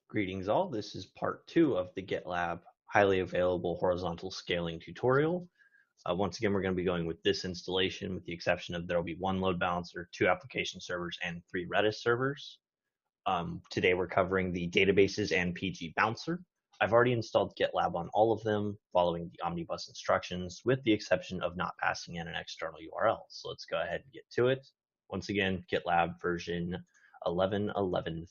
Greetings all, this is part 2 of the GitLab highly available horizontal scaling tutorial. Once again, we're going to be going with this installation with the exception of there will be 1 load balancer, 2 application servers, and 3 Redis servers. Today we're covering the databases and PgBouncer. I've already installed GitLab on all of them following the omnibus instructions with the exception of not passing in an external URL. So let's go ahead and get to it. Once again, GitLab version 11.11.3.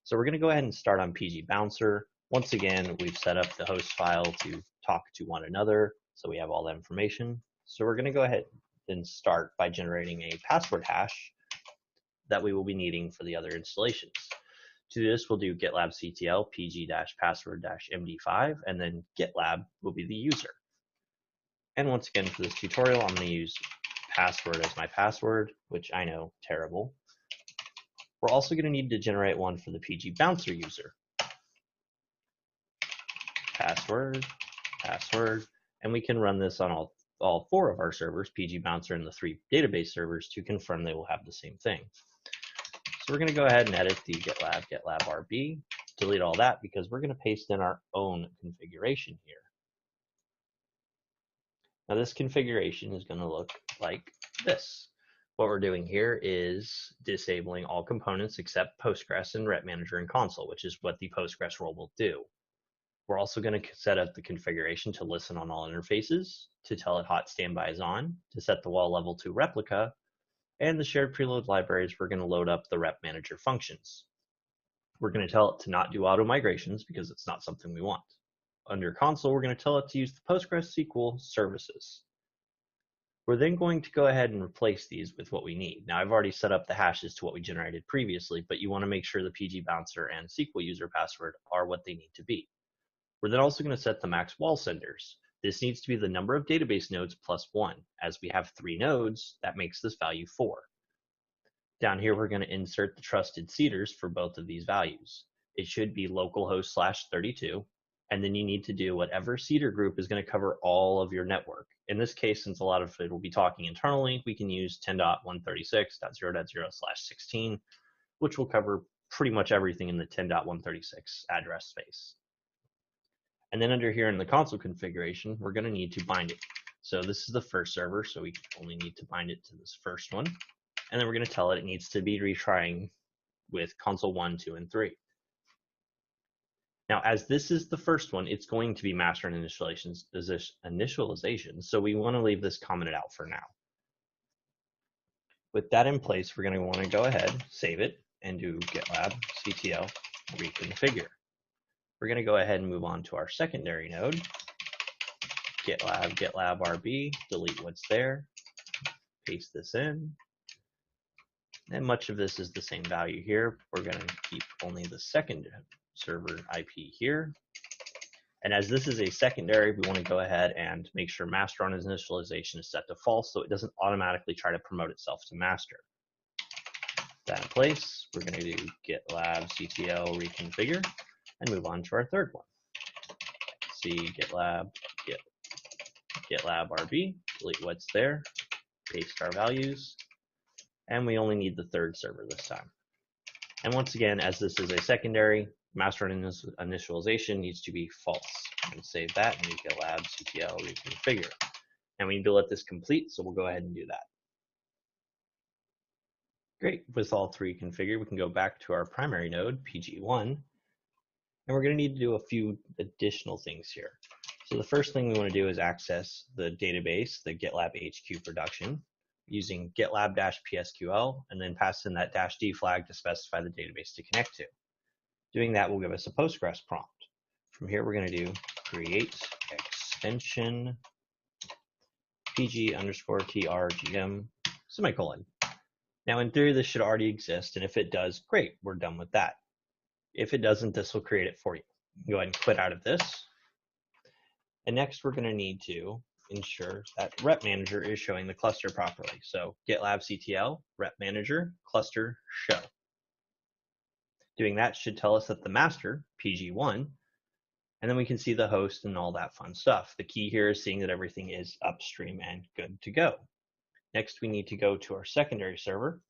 So we're going to go ahead and start on PgBouncer. Once again, we've set up the host file to talk to one another, so we have all that information. So we're going to go ahead and start by generating a password hash that we will be needing for the other installations. To do this, we'll do gitlab-ctl pg-password-md5, and then gitlab will be the user. And once again, for this tutorial, I'm going to use password as my password, which I know, terrible. We're also going to need to generate one for the PgBouncer user. Password, and we can run this on all 4 of our servers, PgBouncer and the 3 database servers, to confirm they will have the same thing. So we're going to go ahead and edit the gitlab-rb, delete all that because we're going to paste in our own configuration here. Now this configuration is going to look like this. What we're doing here is disabling all components except Postgres and repmgr and console, which is what the Postgres role will do. We're also going to set up the configuration to listen on all interfaces, to tell it hot standby is on, to set the wall level to replica, and the shared preload libraries, we're going to load up the repmgr functions. We're going to tell it to not do auto migrations because it's not something we want. Under console, we're going to tell it to use the PostgreSQL services. We're then going to go ahead and replace these with what we need. Now, I've already set up the hashes to what we generated previously, but you want to make sure the PgBouncer and SQL user password are what they need to be. We're then also going to set the max wall senders. This needs to be the number of database nodes plus 1. As we have 3 nodes, that makes this value 4. Down here, we're going to insert the trusted seeders for both of these values. It should be localhost /32. And then you need to do whatever seeder group is going to cover all of your network. In this case, since a lot of it will be talking internally, we can use 10.136.0.0/16, which will cover pretty much everything in the 10.136 address space. And then under here in the console configuration, we're going to need to bind it. So this is the first server, so we only need to bind it to this first one. And then we're going to tell it needs to be retrying with console 1, 2, and 3. Now, as this is the first one, it's going to be master and initialization, so we want to leave this commented out for now. With that in place, we're going to want to go ahead, save it, and do gitlab-ctl reconfigure. We're going to go ahead and move on to our secondary node, gitlab-rb, delete what's there, paste this in, and much of this is the same value here. We're going to keep only the second server IP here. And as this is a secondary, we want to go ahead and make sure master on initialization is set to false so it doesn't automatically try to promote itself to master. That in place, we're going to do gitlab-ctl reconfigure and move on to our third one. gitlab-rb, delete what's there, paste our values, and we only need the third server this time. And once again, as this is a secondary, master initialization needs to be false. And save that and do gitlab-ctl reconfigure. And we need to let this complete, so we'll go ahead and do that. Great, with all 3 configured, we can go back to our primary node, PG1, and we're going to need to do a few additional things here. So the first thing we want to do is access the database, the GitLab HQ production, using gitlab-psql, and then pass in that -d flag to specify the database to connect to. Doing that will give us a Postgres prompt. From here, we're going to do create extension pg_trgm semicolon. Now, in theory, this should already exist, and if it does, great, we're done with that. If it doesn't, this will create it for you. Go ahead and quit out of this. And next, we're going to need to ensure that repmgr is showing the cluster properly. So gitlab-ctl repmgr cluster show. Doing that should tell us that the master, PG1, and then we can see the host and all that fun stuff. The key here is seeing that everything is upstream and good to go. Next, we need to go to our secondary server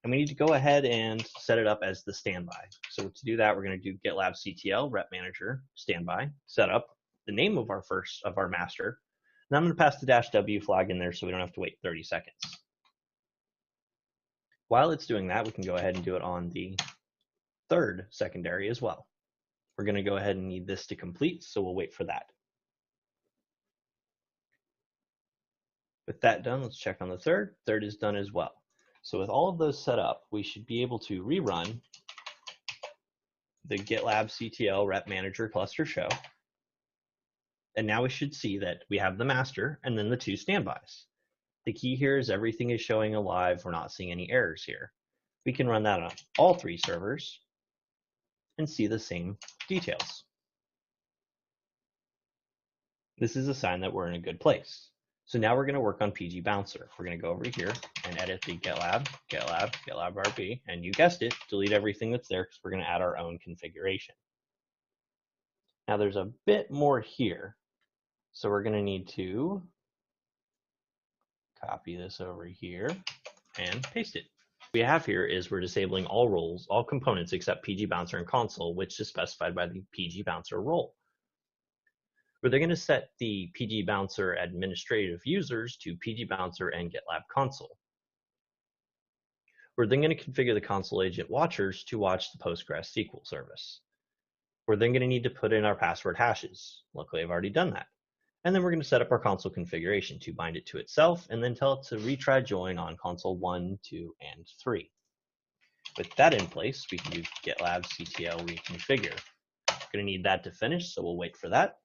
And we need to go ahead and set it up as the standby. So to do that, we're going to do gitlab-ctl repmgr standby, set up the name of our master. And I'm going to pass the -w flag in there so we don't have to wait 30 seconds. While it's doing that, we can go ahead and do it on the third secondary as well. We're going to go ahead and need this to complete, so we'll wait for that. With that done, let's check on the third. Third is done as well. So with all of those set up, we should be able to rerun the gitlab-ctl repmgr cluster show. And now we should see that we have the master and then the two standbys. The key here is everything is showing alive. We're not seeing any errors here. We can run that on all three servers and see the same details. This is a sign that we're in a good place. So now we're going to work on PgBouncer. We're going to go over here and edit the gitlab-rb, and you guessed it, delete everything that's there because we're going to add our own configuration. Now there's a bit more here. So we're going to need to copy this over here and paste it. What we have here is we're disabling all roles, all components except PgBouncer and console, which is specified by the PgBouncer role. Where they're going to set the PgBouncer administrative users to PgBouncer and GitLab-consul. We're then going to configure the console agent watchers to watch the Postgres SQL service. We're then going to need to put in our password hashes. Luckily, I've already done that. And then we're going to set up our console configuration to bind it to itself and then tell it to retry join on console 1, 2, and 3. With that in place, we can do gitlab-ctl reconfigure. We're going to need that to finish, so we'll wait for that.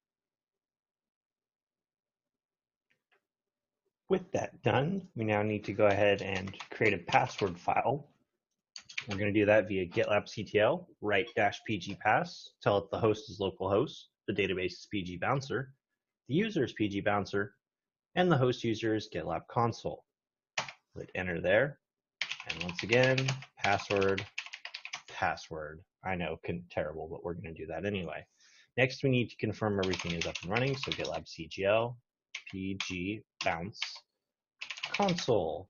With that done, we now need to go ahead and create a password file. We're going to do that via gitlab-ctl write-pgpass, tell it the host is localhost, the database is PgBouncer, the user is PgBouncer, and the host user is GitLab-consul. Hit enter there, and once again, password. I know, terrible, but we're going to do that anyway. Next, we need to confirm everything is up and running, so gitlab-ctl pgb-console.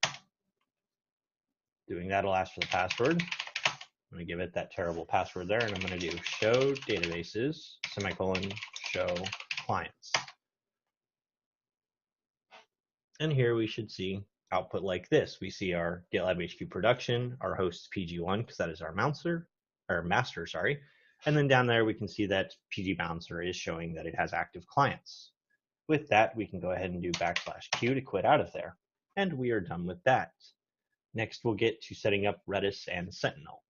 Doing that will ask for the password. I'm going to give it that terrible password there, and I'm going to do show databases, semicolon, show clients. And here we should see output like this. We see our GitLab HQ production, our host PG1, because that is our master, sorry. And then down there, we can see that PgBouncer is showing that it has active clients. With that, we can go ahead and do \q to quit out of there. And we are done with that. Next, we'll get to setting up Redis and Sentinel.